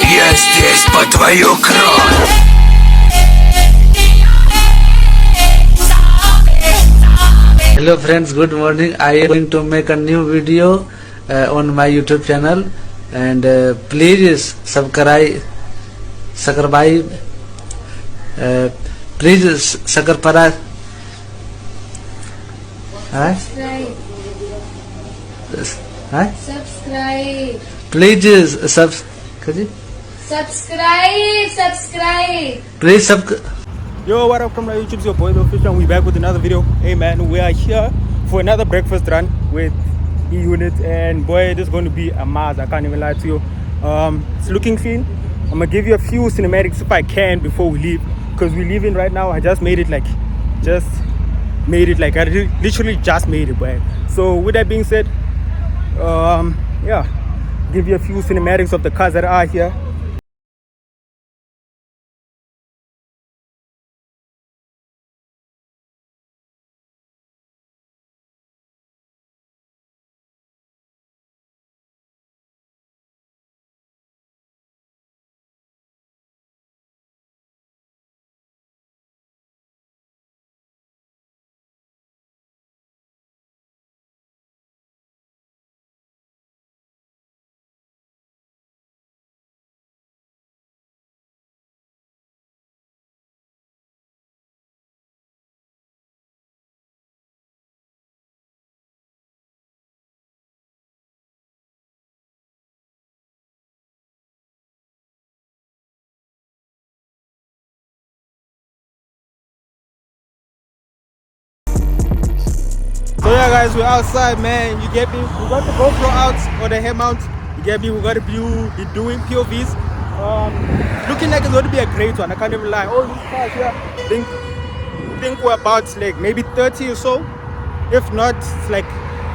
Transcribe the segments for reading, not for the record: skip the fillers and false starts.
Я здесь по твою кровь. Hello friends, good morning. I am going to make a new video on my YouTube channel, and please subscribe. Please subscribe. Subscribe. Subscribe. Please subscribe. Please subscribe. Yo, what up, from YouTube? It's your boy, The Official, and we're back with another video. Hey man, we are here for another breakfast run with E-Unit, and boy, this is going to be a maz. I can't even lie to you. It's looking clean. I'm gonna give you a few cinematics if I can before we leave, because we're leaving right now. I just made it like, I literally just made it, boy. So with that being said, yeah, give you a few cinematics of the cars that are here. So yeah guys, we're outside, man, you get me? We got the GoPro out, or the hair mount, you get me? We got to be doing POVs. Looking like it's going to be a great one, I can't even lie. All these cars here, I think we're about like maybe 30 or so. If not, it's like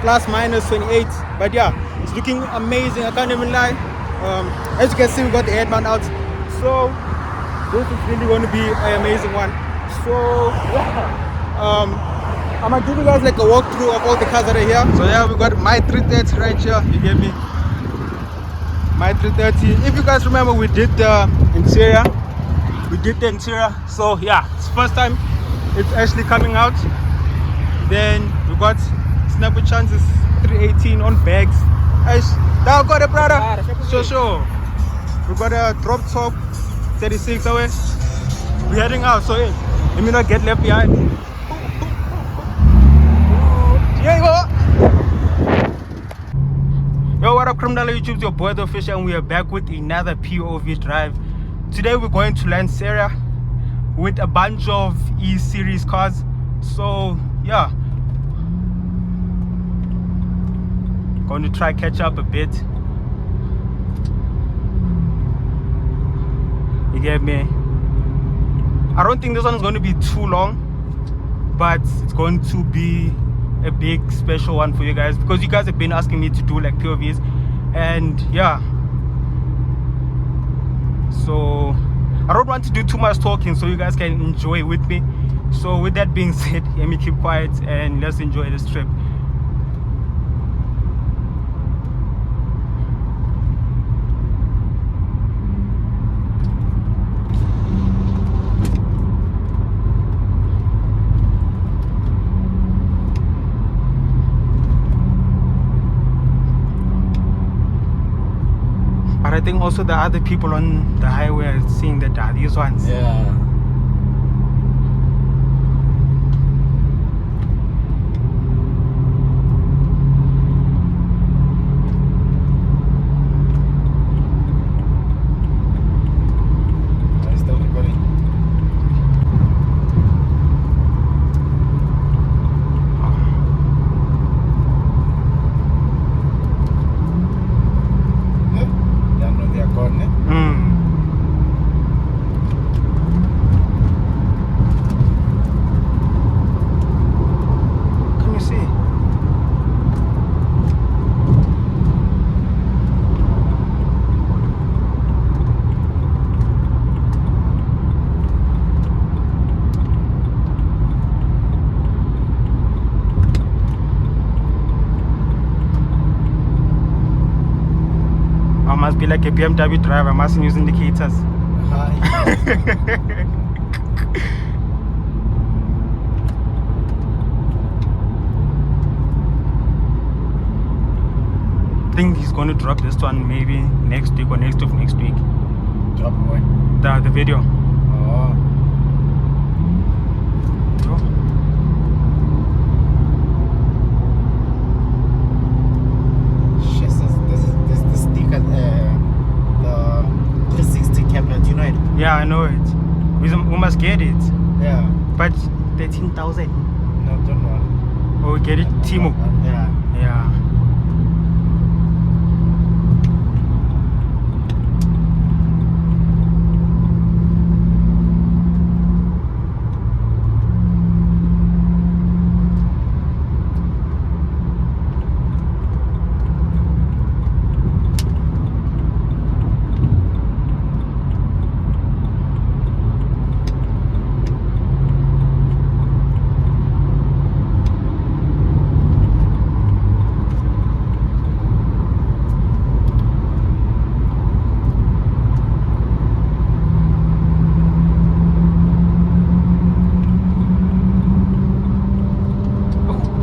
plus minus 28. But yeah, it's looking amazing, I can't even lie. As you can see, we got the head mount out. So this is really going to be an amazing one. So yeah. I'm gonna give you guys like a walkthrough of all the cars that are here. So yeah, we got my 330 right here, you get me? My 330. If you guys remember, we did the interior. So yeah, it's first time it's actually coming out. Then we got Snapper Chances 318 on bags. Now got a brother. Sure. We got a drop top 36 away. We're heading out, so hey, let me not get left behind. Yo, what up, criminal YouTube? It's your boy, The Official, and we are back with another POV drive. Today we're going to Lanceria with a bunch of E-series cars. So yeah, going to try catch up a bit. You get me? I don't think this one is going to be too long, but it's going to be a big special one for you guys, because you guys have been asking me to do like POVs, and yeah, so I don't want to do too much talking so you guys can enjoy with me. So with that being said, let me keep quiet and let's enjoy this trip. I think also the other people on the highway are seeing that these ones. Yeah. must be like a BMW driver. I mustn't use indicators. I think he's going to drop this one maybe next week or next week. Drop what? The video. Oh. Shit, this the sticker, the 360 camera. Do you know it? Yeah, I know it. We must get it. Yeah. But 13,000. No, don't worry. Oh, we get it, Timo. Yeah. Yeah.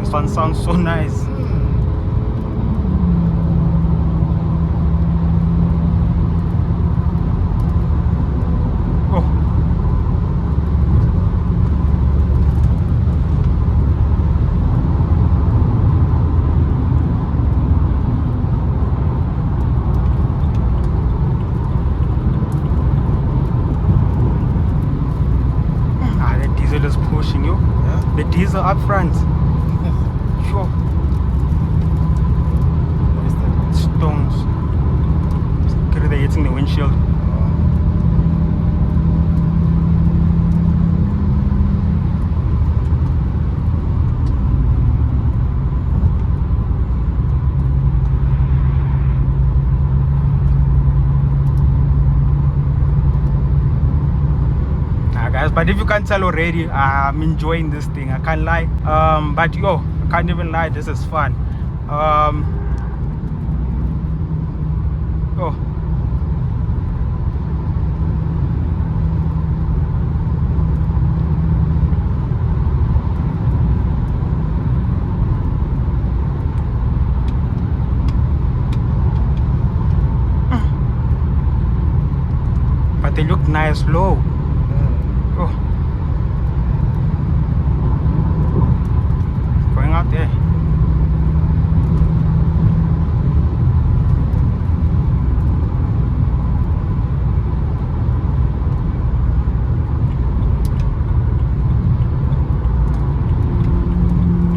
This one sounds so nice. Oh. The diesel is pushing you. Yeah. The diesel up front. Sure. What is that? Stones. They're hitting the windshield. Guys, but if you can't tell already, I'm enjoying this thing. I can't lie. But yo, I can't even lie. This is fun. Oh. But they look nice low. Oh. Going out there.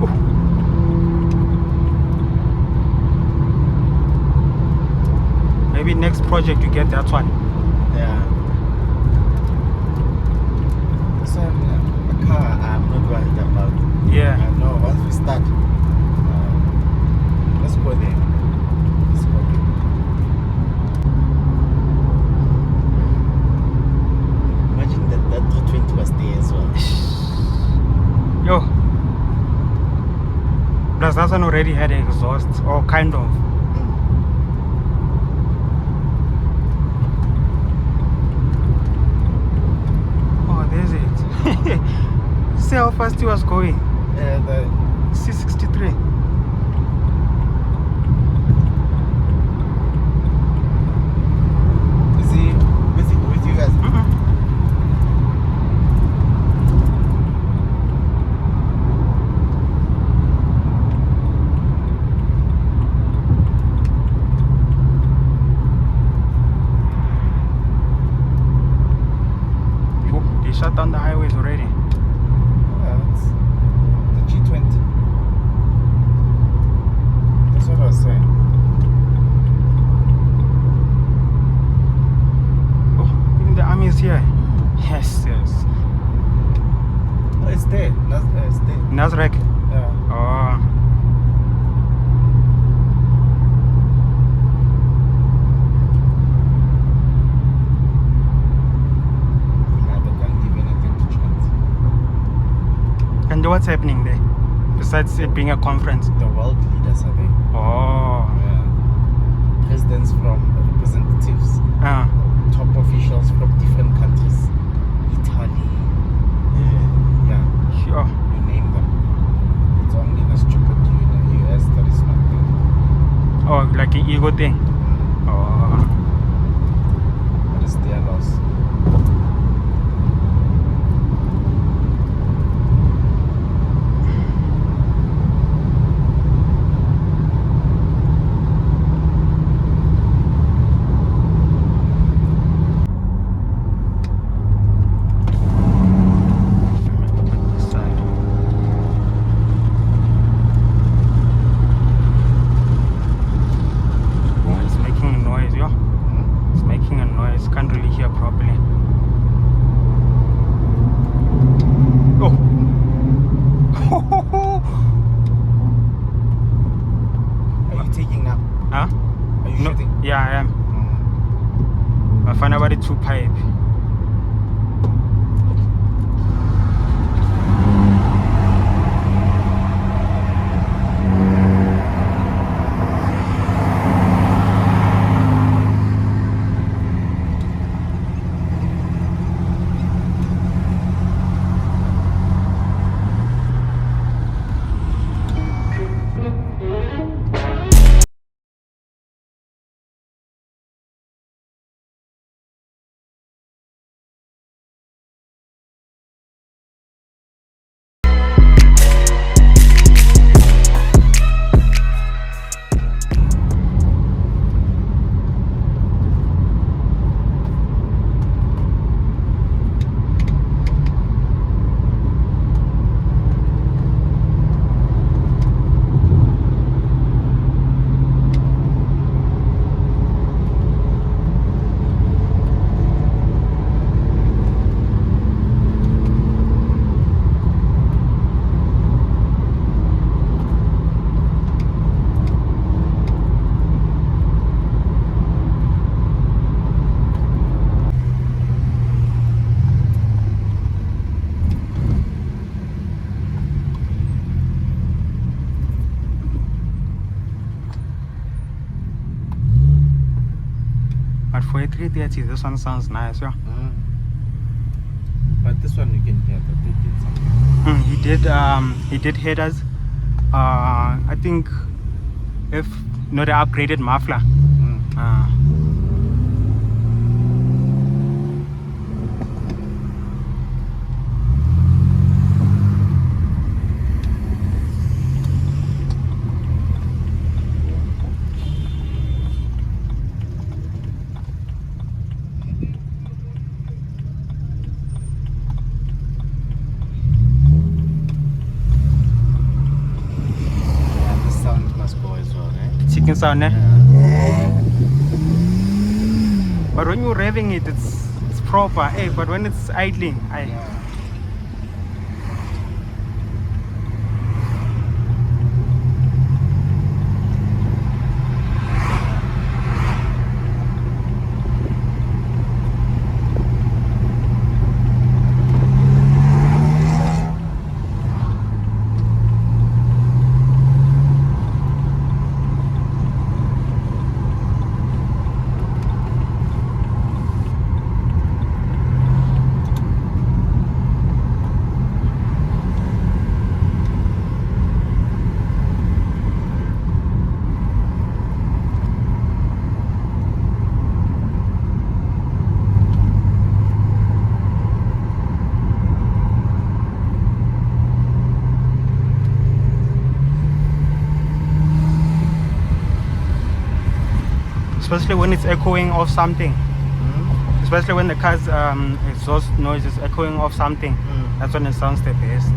Oh. Maybe next project you get that one. Yeah. So a car I'm not worried about. Yeah. I know once we start, let's go there. Let's go there. Imagine that 320 was there as well. Yo. Plus that one already had exhaust or kind of. See how fast he was going. The C63. is he with you guys? Oh, they shut down the highways already. It's the G20. That's what I was saying. Oh, even the army is here. Yes, yes. No, it's there. It's there. Nazarek. Yeah. Oh. They can't give anything to chance. And what's happening there? Besides it being a conference. The world leaders are there. Oh. Yeah. Presidents from representing good thing. Oh. What is their loss? It's making a noise, yeah. It's making a noise. Can't really hear properly. Oh. Are you taking now? Huh? Are you No. shooting? Yeah, I am. I find about it two pipe. But for a 330, this one sounds nice, yeah. But this one you can hear that they did something. He did headers. I think if not the upgraded muffler. Yeah, the sound must go as well, eh? Chicken sound, eh? But when you're revving it, it's proper, eh? But when it's idling, especially when it's echoing off something. Especially when the car's exhaust noise is echoing off something. That's when it sounds the best.